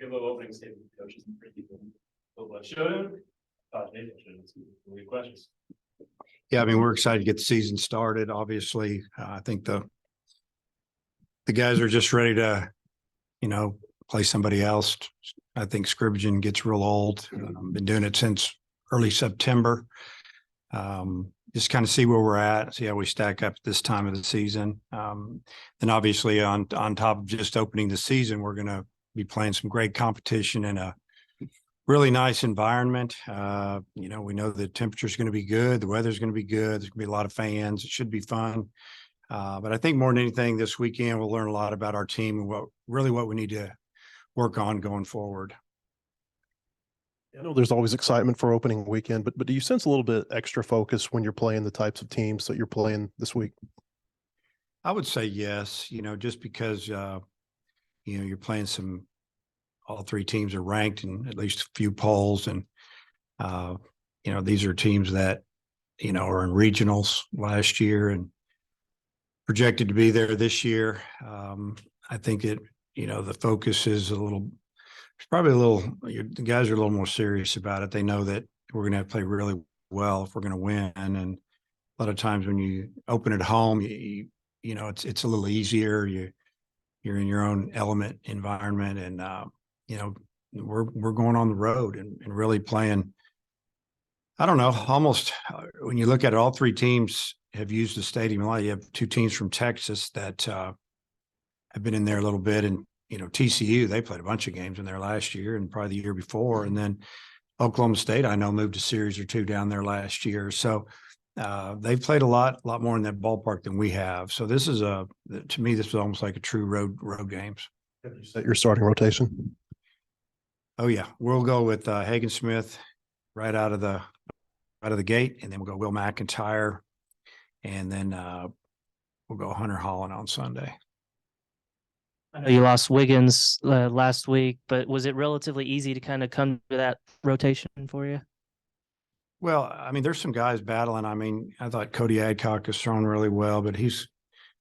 Give a little opening statement, coaches and people. Showdown. Any questions? Yeah, I mean, we're excited to get the season started. Obviously, I think the guys are just ready to, play somebody else. I think scrimmaging gets real old. Been doing it since early September. Just kind of see where we're at, see how we stack up this time of the season. Then obviously on top of just opening the season, we're going to be playing some great competition in a really nice environment. We know the temperature is going to be good. The weather's going to be good. There's going to be a lot of fans. It should be fun. But I think more than anything this weekend, we'll learn a lot about our team and what we need to work on going forward. I know there's always excitement for opening weekend, but do you sense a little bit extra focus when you're playing the types of teams that you're playing this week? I would say yes, just because, you're playing all three teams are ranked in at least a few polls. And, these are teams that, are in regionals last year and projected to be there this year. I think the focus is the guys are a little more serious about it. They know that we're going to have to play really well if we're going to win. And a lot of times when you open at home, it's a little easier. You're in your own element environment, and we're going on the road and really playing. I don't know, almost when you look at it, all three teams have used the stadium a lot. You have two teams from Texas that have been in there a little bit, and TCU, they played a bunch of games in there last year and probably the year before. And then Oklahoma State, I know, moved a series or two down there last year. So they've played a lot more in that ballpark than we have. So this is to me, this is almost like a true road games. Have you set your starting rotation? Oh yeah. We'll go with Hagen Smith right out of the gate. And then we'll go Will McIntyre. And then we'll go Hunter Holland on Sunday. I know you lost Wiggins last week, but was it relatively easy to kind of come to that rotation for you? Well, I mean, there's some guys battling. I mean, I thought Cody Adcock has thrown really well, but he's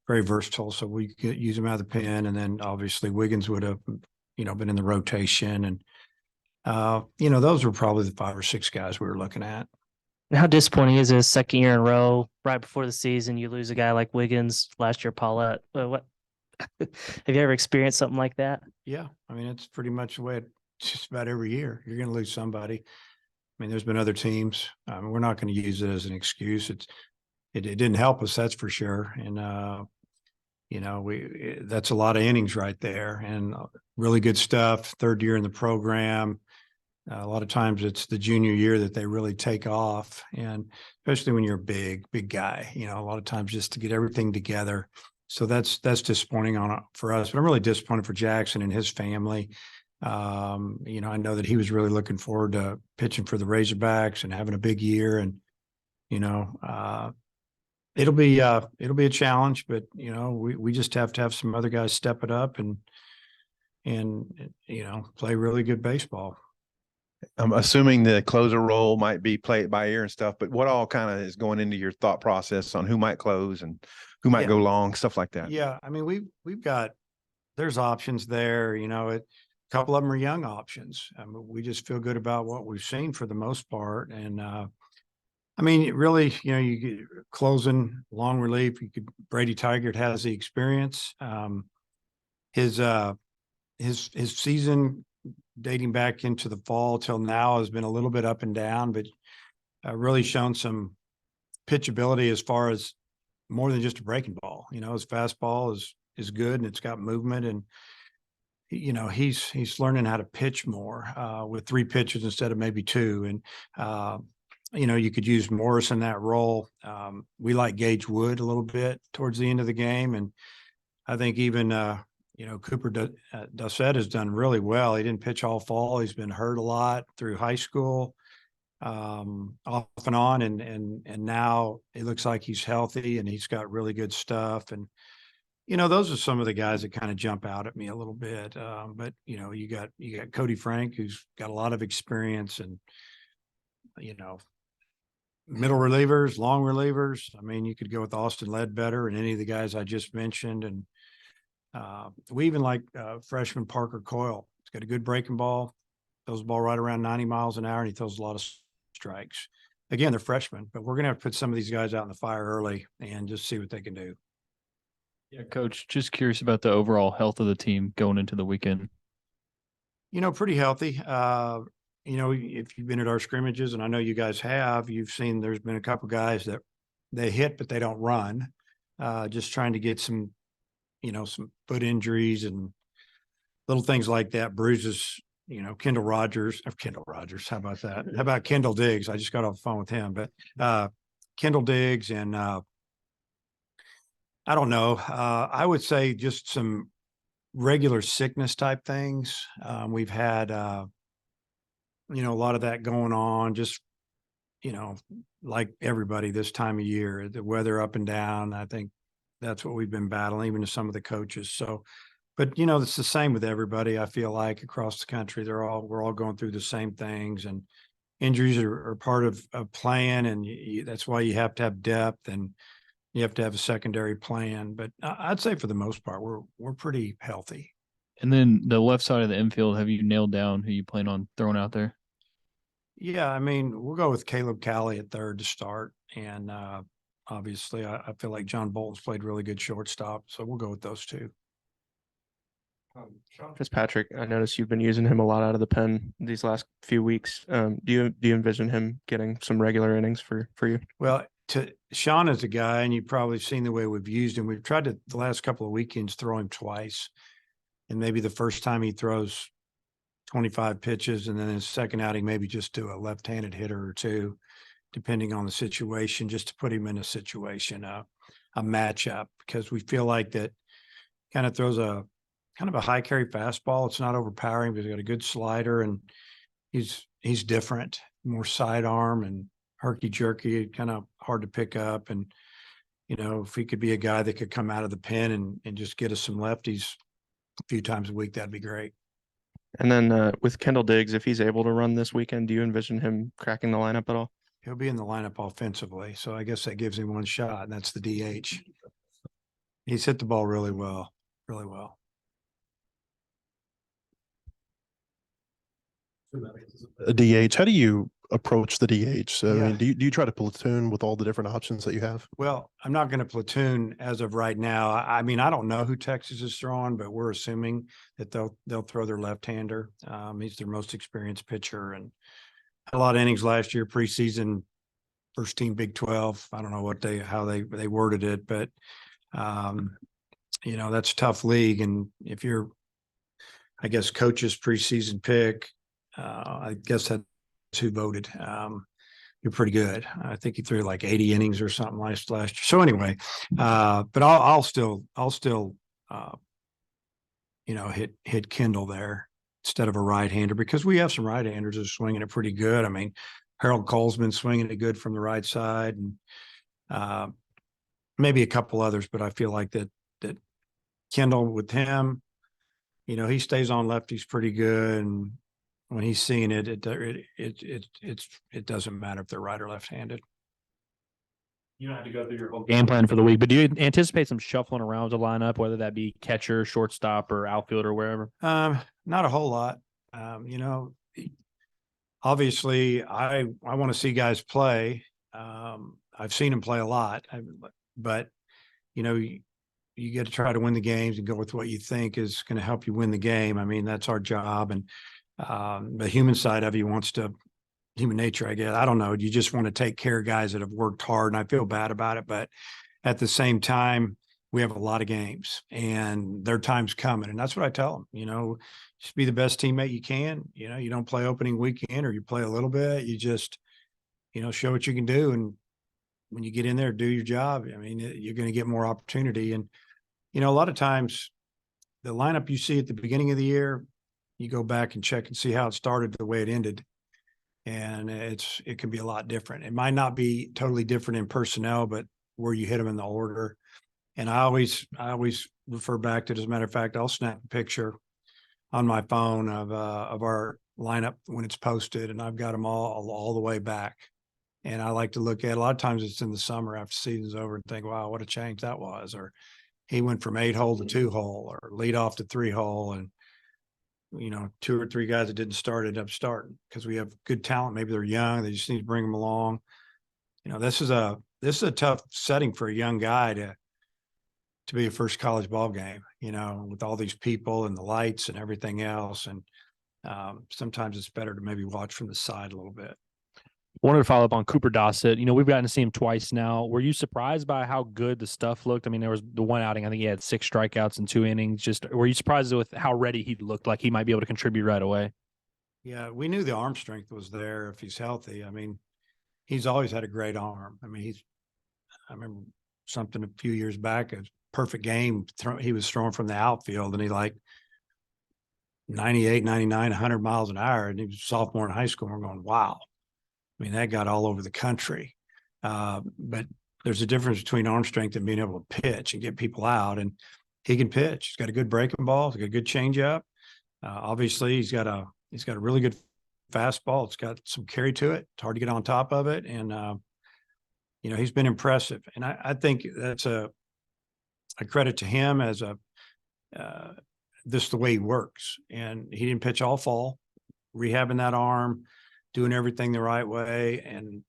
very versatile, so we could use him out of the pen. And then obviously Wiggins would have, been in the rotation. And, those were probably the 5 or 6 guys we were looking at. And how disappointing is this second year in a row, right before the season, you lose a guy like Wiggins, last year Paulette? What have you ever experienced something like that? Yeah. I mean, it's pretty much the way just about every year you're going to lose somebody. I mean, there's been other teams. We're not going to use it as an excuse. It didn't help us, that's for sure. And, that's a lot of innings right there, and really good stuff. Third year in the program. A lot of times it's the junior year that they really take off. And especially when you're a big guy, a lot of times just to get everything together. So that's disappointing for us, but I'm really disappointed for Jackson and his family. I know that he was really looking forward to pitching for the Razorbacks and having a big year, and it'll be a challenge, but we just have to have some other guys step it up and play really good baseball. I'm assuming the closer role might be played by ear and stuff, but what all kind of is going into your thought process on who might close and who might go long, stuff like that? Yeah. I mean, there's options there, a couple of them are young options. We just feel good about what we've seen for the most part. And, really, you get closing, long relief. Brady Tigert has the experience. His season dating back into the fall till now has been a little bit up and down, but really shown some pitchability as far as more than just a breaking ball. His fastball is good and it's got movement, and he's learning how to pitch more with 3 pitches instead of maybe 2. And you could use Morris in that role. We like Gage Wood a little bit towards the end of the game, and I think even Cooper Dossett has done really well. He didn't pitch all fall. He's been hurt a lot through high school, off and on, and now it looks like he's healthy and he's got really good stuff. And those are some of the guys that kind of jump out at me a little bit. But you got Cody Frank, who's got a lot of experience, and middle relievers, long relievers. I mean, you could go with Austin Ledbetter and any of the guys I just mentioned, and we even like freshman Parker Coyle He's got a good breaking ball, throws the ball right around 90 miles an hour, and he throws a lot of strikes. Again, they're freshmen, but we're going to have to put some of these guys out in the fire early and just see what they can do. Yeah, coach, just curious about the overall health of the team going into the weekend. Pretty healthy. If you've been at our scrimmages, and I know you guys have, you've seen there's been a couple guys that they hit, but they don't run. Just trying to get some foot injuries and little things like that, bruises. Kendall Rogers. How about that? How about Kendall Diggs? I just got off the phone with him, but Kendall Diggs and I don't know. I would say just some regular sickness type things. We've had, a lot of that going on, just, like everybody this time of year, the weather up and down. I think that's what we've been battling, even to some of the coaches. So, but it's the same with everybody. I feel like across the country, we're all going through the same things, and injuries are part of playing. And that's why you have to have depth, and you have to have a secondary plan. But I'd say for the most part, we're pretty healthy. And then the left side of the infield, have you nailed down who you plan on throwing out there? Yeah, I mean, we'll go with Caleb Calley at third to start. And obviously, I feel like John Bolton's played really good shortstop. So we'll go with those two. Fitzpatrick, I noticed you've been using him a lot out of the pen these last few weeks. Do you envision him getting some regular innings for you? Well, Sean is a guy, and you've probably seen the way we've used him. We've tried to, the last couple of weekends, throw him twice. And maybe the first time he throws 25 pitches, and then his second outing, maybe just do a left-handed hitter or two, depending on the situation, just to put him in a situation, a matchup, because we feel like that kind of throws a high carry fastball. It's not overpowering, but he's got a good slider, and he's different, more sidearm and herky jerky, kind of hard to pick up. And, if he could be a guy that could come out of the pen and just get us some lefties a few times a week, that'd be great. And then with Kendall Diggs, if he's able to run this weekend, do you envision him cracking the lineup at all? He'll be in the lineup offensively, so I guess that gives him one shot, and that's the DH. He's hit the ball really well, really well. A DH, how do you approach the DH? So, I Yeah. mean, do you try to platoon with all the different options that you have? Well, I'm not going to platoon as of right now. I mean, I don't know who Texas is throwing, but we're assuming that they'll throw their left-hander. He's their most experienced pitcher, and had a lot of innings last year, preseason, first team Big 12. I don't know how they worded it, but that's a tough league. And if you're, I guess, coach's preseason pick, I guess that's who voted. You're pretty good. I think he threw like 80 innings or something last year. So anyway, but I'll still hit Kendall there instead of a right-hander, because we have some right-handers that are swinging it pretty good. I mean, Harold Cole's been swinging it good from the right side, and maybe a couple others, but I feel like that Kendall, with him, he stays on lefties pretty good, and when he's seeing it, it doesn't matter if they're right or left-handed. You don't have to go through your whole Game plan for the week, but do you anticipate some shuffling around the lineup, whether that be catcher, shortstop, or outfield, or wherever? Not a whole lot. Obviously I want to see guys play. I've seen them play a lot, but you get to try to win the games and go with what you think is going to help you win the game. I mean, that's our job. And the human side of you human nature, I guess. I don't know. You just want to take care of guys that have worked hard, and I feel bad about it. But at the same time, we have a lot of games, and their time's coming. And that's what I tell them, just be the best teammate you can. You don't play opening weekend, or you play a little bit. You just, show what you can do. And when you get in there, do your job. I mean, you're going to get more opportunity. And, a lot of times the lineup you see at the beginning of the year, you go back and check and see how it started the way it ended. And it can be a lot different. It might not be totally different in personnel, but where you hit them in the order. And I always refer back to it. As a matter of fact, I'll snap a picture on my phone of our lineup when it's posted, and I've got them all the way back. And I like to look at, a lot of times it's in the summer after season's over, and think, wow, what a change that was. Or he went from 8-hole to 2-hole, or lead off to 3-hole. And 2 or 3 guys that didn't start ended up starting because we have good talent. Maybe they're young. They just need to bring them along. This is a tough setting for a young guy to be a first college ball game, with all these people and the lights and everything else. And sometimes it's better to maybe watch from the side a little bit. Wanted to follow up on Cooper Dossett. We've gotten to see him twice now. Were you surprised by how good the stuff looked? I mean, there was the one outing, I think he had 6 strikeouts in 2 innings. Just were you surprised with how ready he looked like he might be able to contribute right away? Yeah, we knew the arm strength was there if he's healthy. I mean, he's always had a great arm. I mean, I remember something a few years back, a perfect game. He was throwing from the outfield and he like 98, 99, 100 miles an hour. And he was a sophomore in high school. And we're going, wow. I mean, that got all over the country. But there's a difference between arm strength and being able to pitch and get people out. And he can pitch. He's got a good breaking ball. He's got a good changeup. Obviously, he's got a really good fastball. It's got some carry to it. It's hard to get on top of it. And, he's been impressive. And I think that's a credit to him as this the way he works. And he didn't pitch all fall, rehabbing that arm, doing everything the right way. And,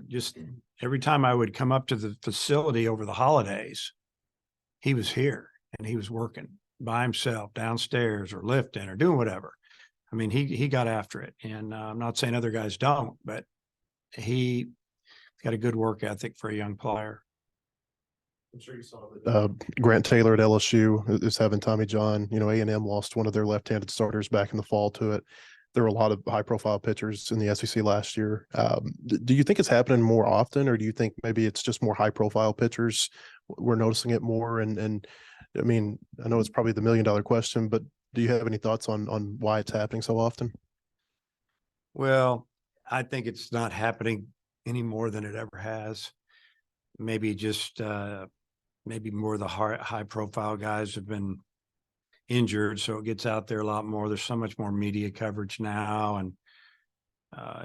just every time I would come up to the facility over the holidays, he was here and he was working by himself downstairs or lifting or doing whatever. I mean, he got after it. And I'm not saying other guys don't, but he got a good work ethic for a young player. I'm sure you saw that. Grant Taylor at LSU is having Tommy John. A&M lost one of their left-handed starters back in the fall to it. There were a lot of high-profile pitchers in the SEC last year. Do you think it's happening more often, or do you think maybe it's just more high-profile pitchers? We're noticing it more. And I mean, I know it's probably the $1 million question, but do you have any thoughts on why it's happening so often? Well, I think it's not happening any more than it ever has. Maybe just maybe more of the high profile guys have been injured, so it gets out there a lot more. There's so much more media coverage now, and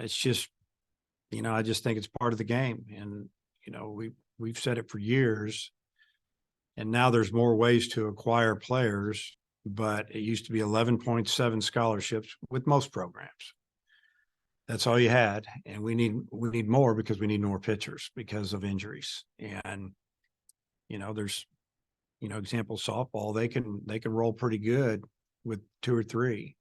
it's just, I just think it's part of the game. And we've said it for years, and now there's more ways to acquire players, but it used to be 11.7 scholarships with most programs. That's all you had. And we need more because we need more pitchers because of injuries. And, there's, example softball, they can roll pretty good with 2 or 3,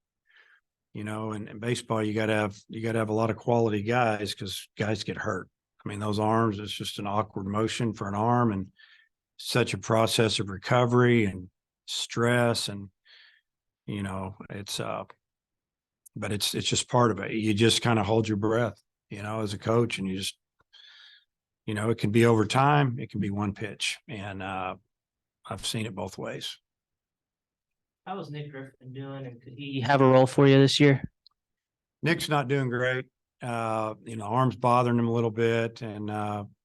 and baseball, you gotta have a lot of quality guys because guys get hurt. I mean, those arms, it's just an awkward motion for an arm and such a process of recovery and stress. And, it's, but it's just part of it. You just kind of hold your breath, as a coach, and you just, it can be over time. It can be one pitch. And I've seen it both ways. How was Nick Griffin doing, and could he have a role for you this year? Nick's not doing great. Arm's bothering him a little bit. And,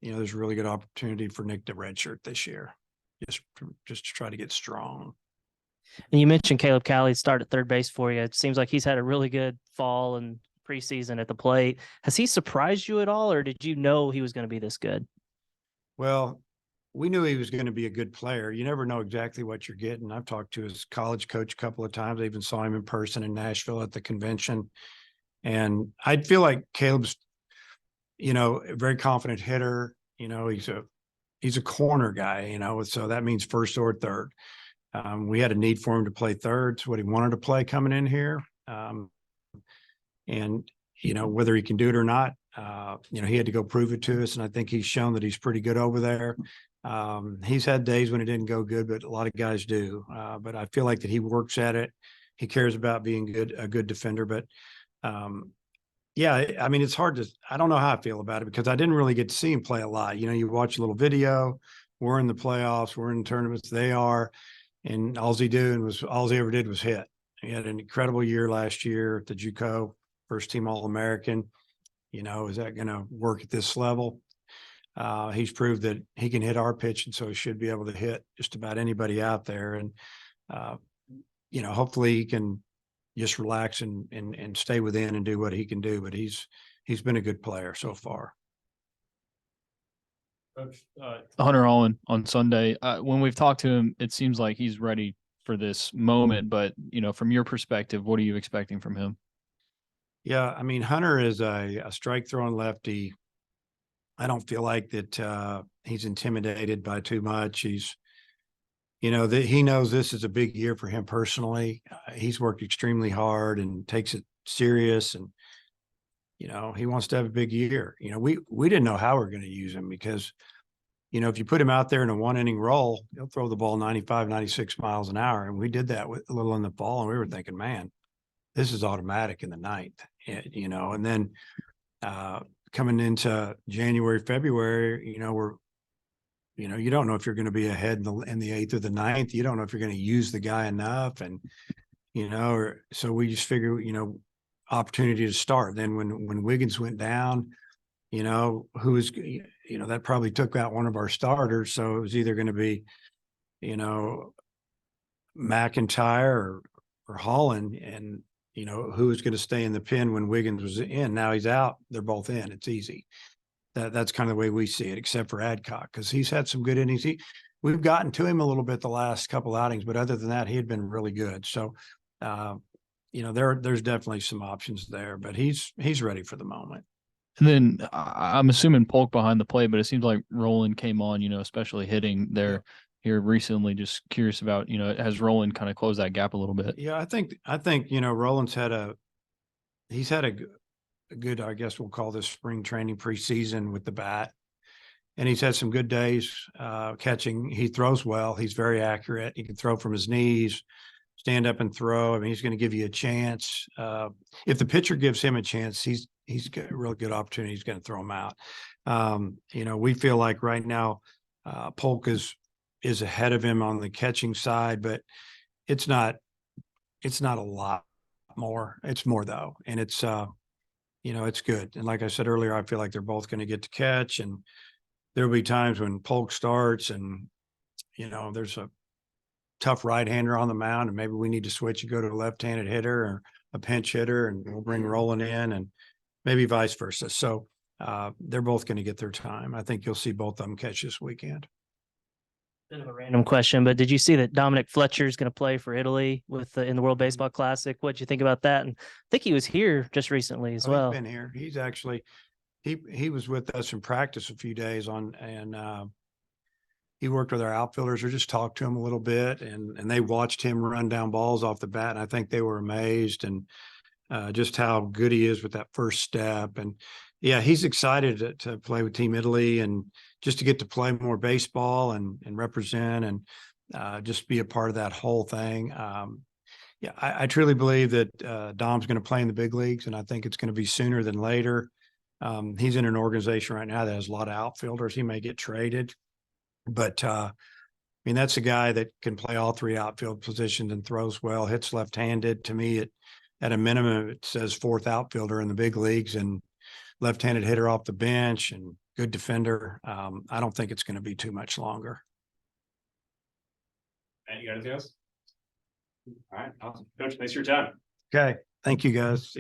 there's a really good opportunity for Nick to redshirt this year, just to try to get strong. And you mentioned Caleb Cali start at third base for you. It seems like he's had a really good fall and preseason at the plate. Has he surprised you at all, or did you know he was going to be this good? Well, we knew he was going to be a good player. You never know exactly what you're getting. I've talked to his college coach a couple of times. I even saw him in person in Nashville at the convention. And I feel like Caleb's, a very confident hitter. He's a corner guy, so that means first or third. We had a need for him to play third. It's what he wanted to play coming in here. And, whether he can do it or not, he had to go prove it to us. And I think he's shown that he's pretty good over there. He's had days when it didn't go good, but a lot of guys do. But I feel like that he works at it. He cares about being a good defender. But I mean, it's hard I don't know how I feel about it because I didn't really get to see him play a lot. You watch a little video, we're in the playoffs, we're in tournaments, they are. And all he ever did was hit. He had an incredible year last year at the JUCO, first team All-American. Is that going to work at this level? He's proved that he can hit our pitch, and so he should be able to hit just about anybody out there. And, hopefully he can just relax and stay within and do what he can do. But he's been a good player so far. Coach, Hunter Allen on Sunday. When we've talked to him, it seems like he's ready for this moment, but from your perspective, what are you expecting from him? Yeah, I mean, Hunter is a strike throwing lefty. I don't feel like that he's intimidated by too much. He's, that he knows this is a big year for him personally. He's worked extremely hard and takes it serious, and he wants to have a big year. We didn't know how we're going to use him because, if you put him out there in a 1-inning role, he'll throw the ball 95, 96 miles an hour, and we did that with a little in the fall, and we were thinking, man, this is automatic in the ninth, and then coming into January, February, you don't know if you're going to be ahead in the 8th or the 9th. You don't know if you're going to use the guy enough. And, so we just figure, opportunity to start. Then when Wiggins went down, who was, that probably took out one of our starters. So it was either going to be, McIntyre or Holland, and, who was going to stay in the pen when Wiggins was in. Now he's out. They're both in. It's easy. That's kind of the way we see it, except for Adcock, because he's had some good innings. We've gotten to him a little bit the last couple outings, but other than that, he had been really good. So, there's definitely some options there, but he's ready for the moment. And then I'm assuming Polk behind the plate, but it seems like Roland came on, especially hitting there here recently. Just curious about, has Roland kind of closed that gap a little bit? Yeah, I think Roland's he's had a good, I guess we'll call this spring training preseason with the bat. And he's had some good days catching. He throws well. He's very accurate. He can throw from his knees, stand up and throw. I mean, he's going to give you a chance. If the pitcher gives him a chance, he's got a real good opportunity. He's going to throw him out. We feel like right now Polk is ahead of him on the catching side, but it's not a lot more. It's more though. And it's good. And like I said earlier, I feel like they're both going to get to catch, and there'll be times when Polk starts and, there's a tough right-hander on the mound, and maybe we need to switch and go to a left-handed hitter or a pinch hitter, and we'll bring Roland in, and maybe vice versa. So they're both going to get their time. I think you'll see both of them catch this weekend. Bit of a random question, but did you see that Dominic Fletcher is going to play for Italy in the World Baseball Classic? What'd you think about that? And I think he was here just recently as well. He's been here. He's actually he was with us in practice a few days and he worked with our outfielders or just talked to him a little bit, and they watched him run down balls off the bat, and I think they were amazed and just how good he is with that first step. And yeah, he's excited to play with Team Italy and just to get to play more baseball and represent and just be a part of that whole thing. I truly believe that Dom's going to play in the big leagues, and I think it's going to be sooner than later. He's in an organization right now that has a lot of outfielders. He may get traded, but that's a guy that can play all three outfield positions and throws well, hits left-handed. To me, at a minimum, it says fourth outfielder in the big leagues, and left-handed hitter off the bench and good defender. I don't think it's going to be too much longer. And you got anything else? All right, awesome. Coach, thanks for your time. Okay. Thank you, guys.